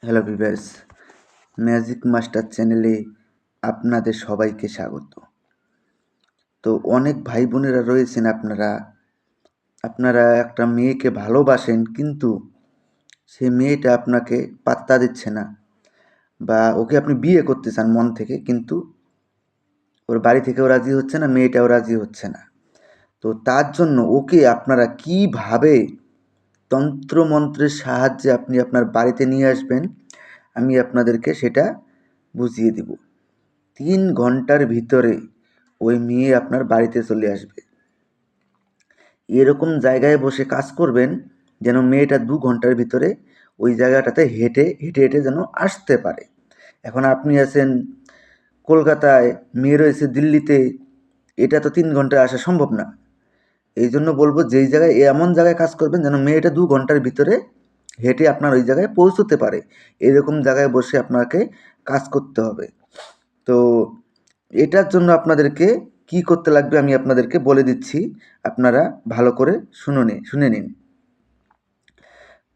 Hello viewers, magic master চ্যানেলে আপনাদের সবাইকে স্বাগত। তো অনেক ভাই বোনেরা রয়েছেন, আপনারা একটা মেয়েকে ভালোবাসেন, কিন্তু সে মেয়েটা আপনাকে পাত্তা দিচ্ছে না, বা ওকে আপনি বিয়ে করতে চান মন থেকে, কিন্তু ওর বাড়ি থেকেও রাজি হচ্ছে না, মেয়েটাও রাজি হচ্ছে না। তো তার জন্য ওকে আপনারা কিভাবে তন্ত্রমন্ত্রের সাহায্যে আপনি আপনার বাড়িতে নিয়ে আসবেন, আমি আপনাদেরকে সেটা বুঝিয়ে দিব। 3 ঘন্টার ভিতরে ওই মেয়ে আপনার বাড়িতে চলে আসবে। এরকম জায়গায় বসে কাজ করবেন যেন মেয়েটা 2 ঘন্টার ভিতরে ওই জায়গাটাতে হেঁটে হেঁটে হেঁটে যেন আসতে পারে। এখন আপনি আছেন কলকাতায়, মেয়ে রয়েছে দিল্লিতে, এটা তো 3 ঘন্টায় আসা সম্ভব না। এই জন্য বলবো, যেই জায়গায় এমন জায়গায় কাজ করবেন যেন মেয়েটা 2 ঘন্টার ভিতরে হেঁটে আপনার ওই জায়গায় পৌঁছতে পারে, এরকম জায়গায় বসে আপনাকে কাজ করতে হবে। তো এটার জন্য আপনাদেরকে কি করতে লাগবে আমি আপনাদেরকে বলে দিচ্ছি, আপনারা ভালো করে শুনে নিন।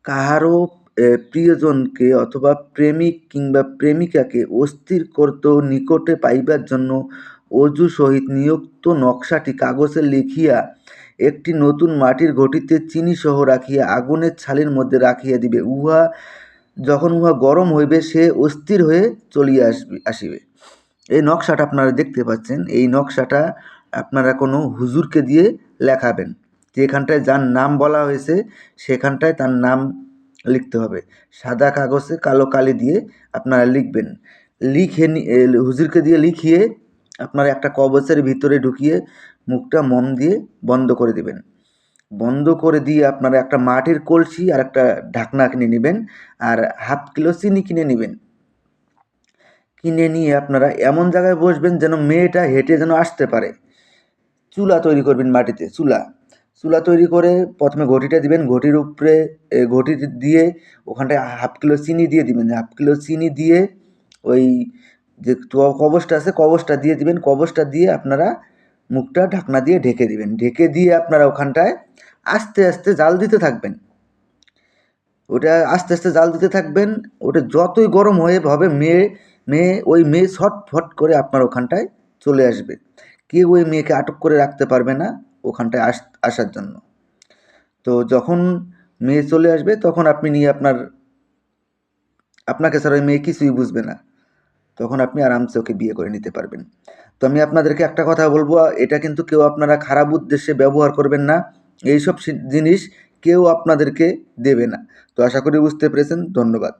কাহারও প্রিয়জনকে অথবা প্রেমিক কিংবা প্রেমিকাকে অস্থির করত নিকটে পাইবার জন্য অজু সহিত নিযুক্ত নকশাটি কাগজে লিখিয়া একটি নতুন মাটির ঘটিতে চিনি সহ রাখিয়া আগুনের ছালের মধ্যে রাখিয়া দিবে। যখন উহা গরম হইবে সে অস্থির হয়ে চলিয়া আসিবে। এই নকশাটা আপনারা দেখতে পাচ্ছেন। এই নকশাটা আপনারা কোনো হুজুরকে দিয়ে লেখাবেন। যেখানটায় যার নাম বলা হয়েছে সেখানটায় তার নাম লিখতে হবে। সাদা কাগজে কালো কালি দিয়ে আপনারা লিখবেন। হুজুরকে দিয়ে লিখিয়ে আপনারা একটা কবচের ভিতরে ঢুকিয়ে মুখটা মোম দিয়ে বন্ধ করে দেবেন। বন্ধ করে দিয়ে আপনারা একটা মাটির কলসি আর একটা ঢাকনা কিনে নেবেন, আর ½ কিলো চিনি কিনে নেবেন। কিনে নিয়ে আপনারা এমন জায়গায় বসবেন যেন মেয়েটা হেঁটে যেন আসতে পারে। চুলা তৈরি করবেন মাটিতে, চুলা তৈরি করে প্রথমে ঘটিটা দিবেন, ঘটির উপরে ঘটি দিয়ে ওখানটায় ½ কিলো চিনি দিয়ে দিবেন। ½ কিলো চিনি দিয়ে ওই যে কবচটা আছে কবচটা দিয়ে দিবেন। কবচটা দিয়ে আপনারা মুখটা ঢাকনা দিয়ে ঢেকে দিবেন। ঢেকে দিয়ে আপনারা ওখানটায় আস্তে আস্তে জাল দিতে থাকবেন। ওটা আস্তে আস্তে জাল দিতে থাকবেন। ওটা যতই গরম হবে মেয়ে ছটফট করে আপনার ওখানটায় চলে আসবে। কেউ ওই মেয়েকে আটক করে রাখতে পারবে না ওখানটায় আসার জন্য। তো যখন মেয়ে চলে আসবে তখন আপনি নিয়ে আপনাকে ছাড়া ওই মেয়ে কিছুই বুঝবে না। তখন আপনি আরামসে ওকে বিয়ে করে নিতে পারবেন। তো আমি আপনাদেরকে একটা কথা বলবো, এটা কিন্তু কেউ আপনারা খারাপ উদ্দেশ্যে ব্যবহার করবেন না। এইসব জিনিস কেউ আপনাদেরকে দেবে না। তো আশা করি বুঝতে পেরেছেন। ধন্যবাদ।